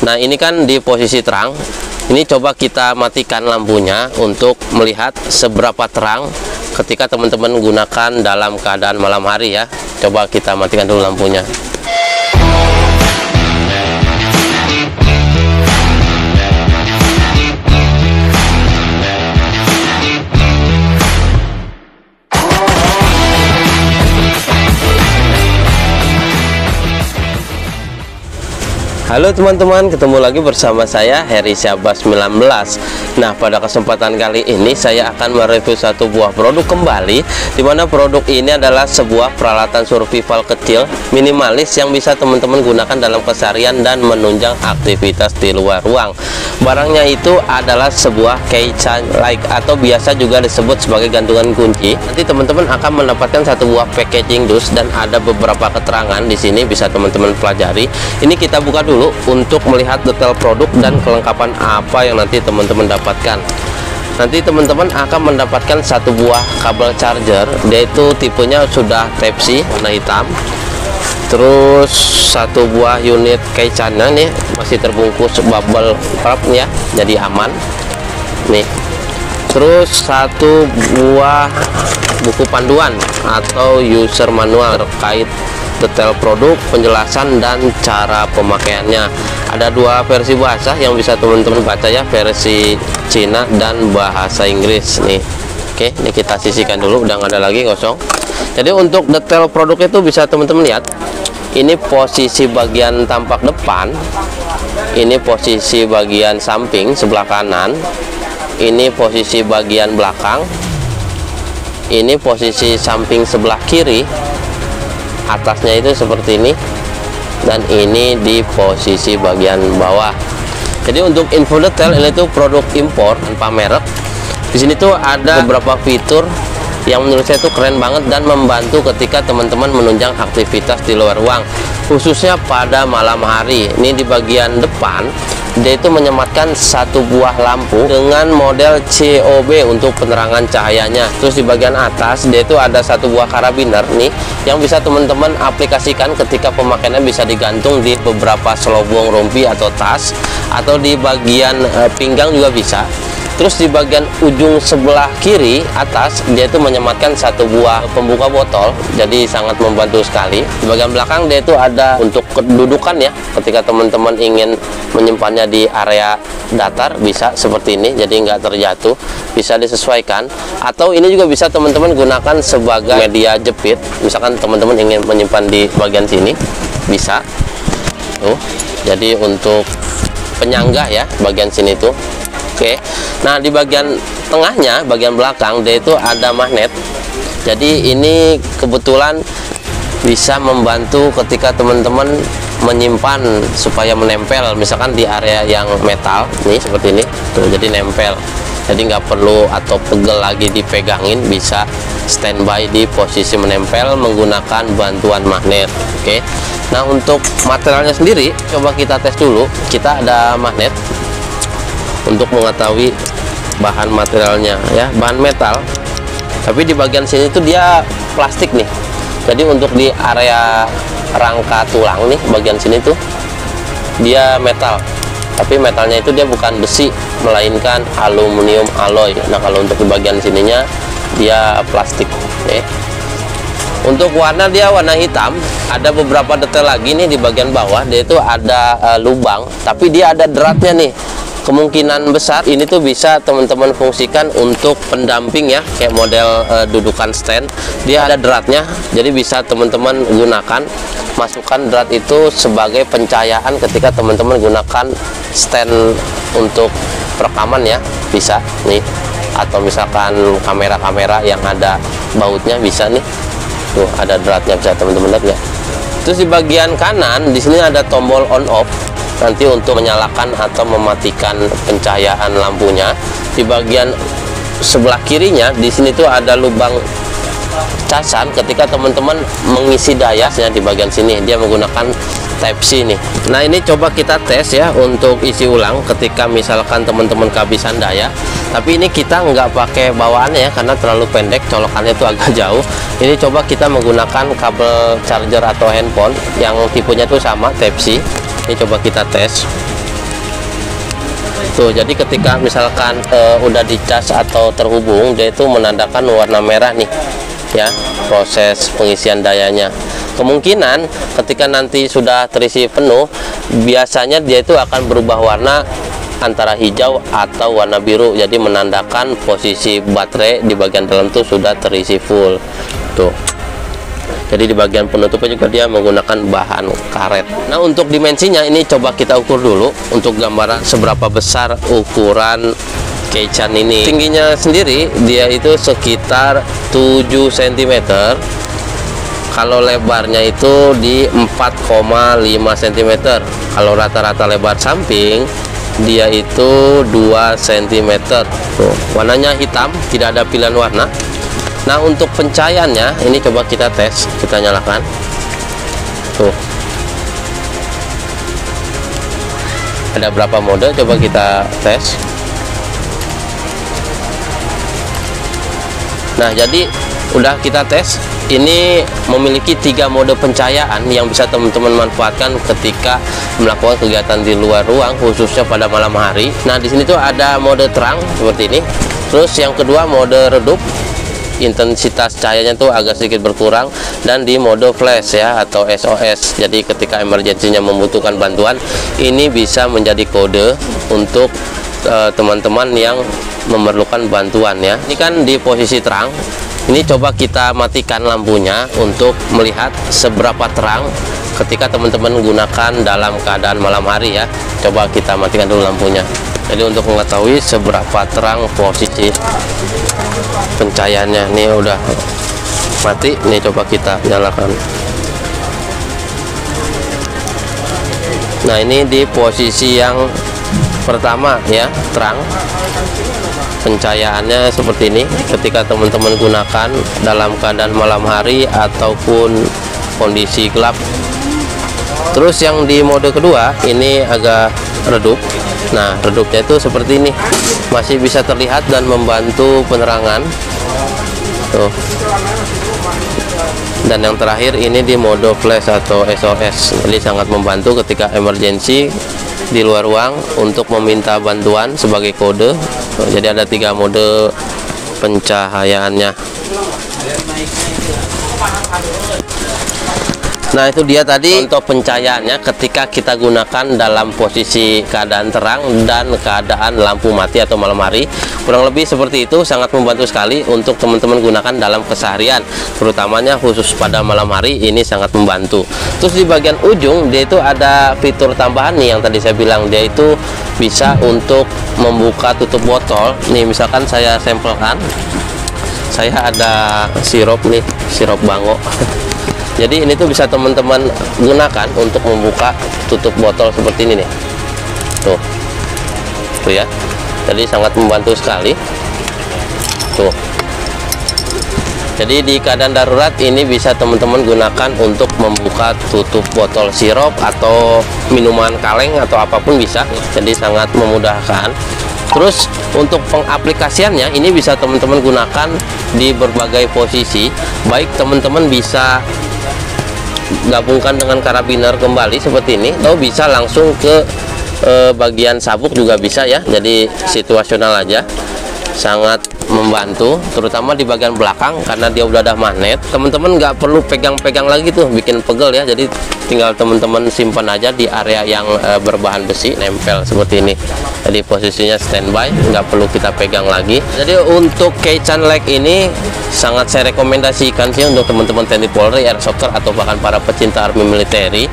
Nah, ini kan di posisi terang. Ini coba kita matikan lampunya untuk melihat seberapa terang ketika teman-teman gunakan dalam keadaan malam hari ya. Coba kita matikan dulu lampunya. Halo teman-teman, ketemu lagi bersama saya Heri Syahbaz 19. Nah, pada kesempatan kali ini saya akan mereview satu buah produk kembali, dimana produk ini adalah sebuah peralatan survival kecil minimalis yang bisa teman-teman gunakan dalam keseharian dan menunjang aktivitas di luar ruang. Barangnya itu adalah sebuah keychain like atau biasa juga disebut sebagai gantungan kunci. Nanti teman-teman akan mendapatkan satu buah packaging dus dan ada beberapa keterangan di sini bisa teman-teman pelajari. Ini kita buka dulu untuk melihat detail produk dan kelengkapan apa yang nanti teman-teman dapatkan. Nanti teman-teman akan mendapatkan satu buah kabel charger, yaitu tipenya sudah Type-C warna hitam. Terus satu buah unit keychainnya nih masih terbungkus bubble wrap ya, jadi aman nih. Terus satu buah buku panduan atau user manual terkait detail produk, penjelasan dan cara pemakaiannya. Ada dua versi bahasa yang bisa teman-teman baca ya, versi Cina dan bahasa Inggris nih. Oke, ini kita sisihkan dulu, udah nggak ada lagi, kosong. Jadi untuk detail produk itu bisa teman-teman lihat. Ini posisi bagian tampak depan, ini posisi bagian samping sebelah kanan, ini posisi bagian belakang, ini posisi samping sebelah kiri, atasnya itu seperti ini, dan ini di posisi bagian bawah. Jadi untuk info detail, ini tuh produk impor tanpa merek. Di sini tuh ada beberapa fitur yang menurut saya itu keren banget dan membantu ketika teman-teman menunjang aktivitas di luar ruang, khususnya pada malam hari. Ini di bagian depan dia itu menyematkan satu buah lampu dengan model COB untuk penerangan cahayanya. Terus di bagian atas dia itu ada satu buah karabiner nih yang bisa teman-teman aplikasikan ketika pemakaiannya, bisa digantung di beberapa selobong rompi atau tas, atau di bagian pinggang juga bisa. Terus di bagian ujung sebelah kiri atas dia itu menyematkan satu buah pembuka botol, jadi sangat membantu sekali. Di bagian belakang dia itu ada untuk kedudukan ya, ketika teman-teman ingin menyimpannya di area datar bisa seperti ini, jadi nggak terjatuh, bisa disesuaikan. Atau ini juga bisa teman-teman gunakan sebagai media jepit, misalkan teman-teman ingin menyimpan di bagian sini bisa tuh, jadi untuk penyangga ya bagian sini tuh. Oke, nah di bagian tengahnya, bagian belakang dia itu ada magnet. Jadi ini kebetulan bisa membantu ketika teman-teman menyimpan supaya menempel, misalkan di area yang metal nih seperti ini tuh, jadi nempel. Jadi nggak perlu atau pegel lagi dipegangin, bisa standby di posisi menempel menggunakan bantuan magnet. Oke, nah untuk materialnya sendiri coba kita tes dulu. Kita ada magnet untuk mengetahui bahan materialnya ya, bahan metal, tapi di bagian sini tuh dia plastik nih. Jadi untuk di area rangka tulang nih bagian sini tuh dia metal, tapi metalnya itu dia bukan besi melainkan aluminium alloy. Nah kalau untuk di bagian sininya dia plastik. Untuk warna dia warna hitam. Ada beberapa detail lagi nih di bagian bawah, dia itu ada lubang, tapi dia ada dratnya nih. Kemungkinan besar ini tuh bisa teman-teman fungsikan untuk pendamping ya, kayak model dudukan stand. Dia ada dratnya, jadi bisa teman-teman gunakan, masukkan drat itu sebagai pencahayaan ketika teman-teman gunakan stand untuk perekaman ya, bisa nih. Atau misalkan kamera-kamera yang ada bautnya bisa nih, tuh ada dratnya, bisa teman-teman lihat ya. Terus di bagian kanan di sini ada tombol on off, nanti untuk menyalakan atau mematikan pencahayaan lampunya. Di bagian sebelah kirinya di sini tuh ada lubang casan ketika teman-teman mengisi daya. Di bagian sini dia menggunakan Type-C nih. Nah ini coba kita tes ya untuk isi ulang ketika misalkan teman-teman kehabisan daya. Tapi ini kita nggak pakai bawaannya ya, karena terlalu pendek, colokannya itu agak jauh. Ini coba kita menggunakan kabel charger atau handphone yang tipenya tuh sama Type-C. Ini coba kita tes. Tuh, jadi ketika misalkan udah dicas atau terhubung, dia itu menandakan warna merah nih ya, proses pengisian dayanya. Kemungkinan ketika nanti sudah terisi penuh, biasanya dia itu akan berubah warna antara hijau atau warna biru, jadi menandakan posisi baterai di bagian dalam tuh sudah terisi full. Tuh, jadi di bagian penutupnya juga dia menggunakan bahan karet. Nah, untuk dimensinya ini coba kita ukur dulu untuk gambaran seberapa besar ukuran Keican ini. Tingginya sendiri dia itu sekitar 7 cm. Kalau lebarnya itu di 4,5 cm. Kalau rata-rata lebar samping dia itu 2 cm. Tuh, warnanya hitam, tidak ada pilihan warna. Nah, untuk pencahayaannya ini coba kita tes, kita nyalakan. Tuh, ada berapa mode, coba kita tes. Nah, jadi udah kita tes, ini memiliki 3 mode pencahayaan yang bisa teman-teman manfaatkan ketika melakukan kegiatan di luar ruang, khususnya pada malam hari. Nah, di sini tuh ada mode terang seperti ini. Terus yang kedua mode redup, intensitas cahayanya tuh agak sedikit berkurang, dan di mode flash ya atau SOS. Jadi ketika emergensinya membutuhkan bantuan, ini bisa menjadi kode untuk teman-teman yang memerlukan bantuan ya. Ini kan di posisi terang. Ini coba kita matikan lampunya untuk melihat seberapa terang ketika teman-teman gunakan dalam keadaan malam hari ya. Coba kita matikan dulu lampunya. Jadi untuk mengetahui seberapa terang posisi pencahayaannya. Ini udah mati, nih coba kita nyalakan. Nah, ini di posisi yang pertama ya, terang. Pencahayaannya seperti ini ketika teman-teman gunakan dalam keadaan malam hari ataupun kondisi gelap. Terus yang di mode kedua ini agak redup. Nah, redupnya itu seperti ini, masih bisa terlihat dan membantu penerangan. Tuh. Dan yang terakhir ini di mode flash atau SOS, jadi sangat membantu ketika emergensi di luar ruang untuk meminta bantuan sebagai kode. Jadi ada 3 mode pencahayaannya. Nah, itu dia tadi untuk pencahayaannya ketika kita gunakan dalam posisi keadaan terang dan keadaan lampu mati atau malam hari. Kurang lebih seperti itu, sangat membantu sekali untuk teman-teman gunakan dalam keseharian, terutamanya khusus pada malam hari, ini sangat membantu. Terus di bagian ujung dia itu ada fitur tambahan nih yang tadi saya bilang, dia itu bisa untuk membuka tutup botol. Nih misalkan saya sampelkan, saya ada sirup nih, sirup bango. Jadi ini tuh bisa teman-teman gunakan untuk membuka tutup botol seperti ini nih. Tuh ya, jadi sangat membantu sekali. Tuh, jadi di keadaan darurat ini bisa teman-teman gunakan untuk membuka tutup botol sirup atau minuman kaleng atau apapun bisa. Jadi sangat memudahkan. Terus untuk pengaplikasiannya ini bisa teman-teman gunakan di berbagai posisi. Baik teman-teman bisa gabungkan dengan karabiner kembali seperti ini, atau bisa langsung ke bagian sabuk juga bisa ya. Jadi situasional aja, sangat membantu, terutama di bagian belakang karena dia udah ada magnet. Teman-teman nggak perlu pegang-pegang lagi tuh, bikin pegel ya. Jadi tinggal teman-teman simpan aja di area yang berbahan besi, nempel seperti ini. Jadi posisinya standby, nggak perlu kita pegang lagi. Jadi untuk Keican Lake ini sangat saya rekomendasikan sih untuk teman-teman TNI Polri, Airsofters atau bahkan para pecinta army military.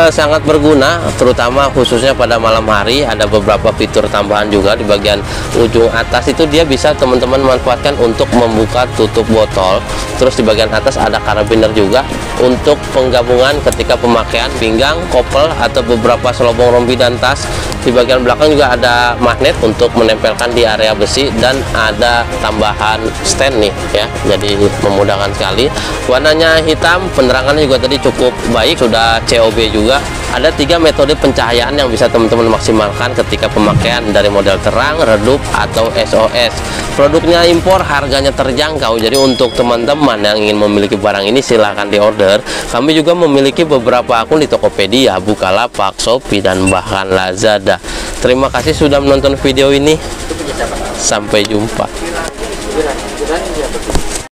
Sangat berguna, terutama khususnya pada malam hari. Ada beberapa fitur tambahan juga di bagian ujung atas itu, dia bisa teman-teman manfaatkan untuk membuka tutup botol. Terus di bagian atas ada karabiner juga untuk penggabungan ketika pemakaian pinggang, kopel atau beberapa selobong rompi dan tas. Di bagian belakang juga ada magnet untuk menempelkan di area besi, dan ada tambahan stand nih ya, jadi memudahkan sekali. Warnanya hitam, penerangannya juga tadi cukup baik, sudah COB juga. Ada 3 metode pencahayaan yang bisa teman-teman maksimalkan ketika pemakaian, dari model terang, redup, atau SOS. Produknya impor, harganya terjangkau. Jadi untuk teman-teman yang ingin memiliki barang ini silahkan diorder. Kami juga memiliki beberapa akun di Tokopedia, Bukalapak, Shopee, dan bahkan Lazada. Terima kasih sudah menonton video ini. Sampai jumpa.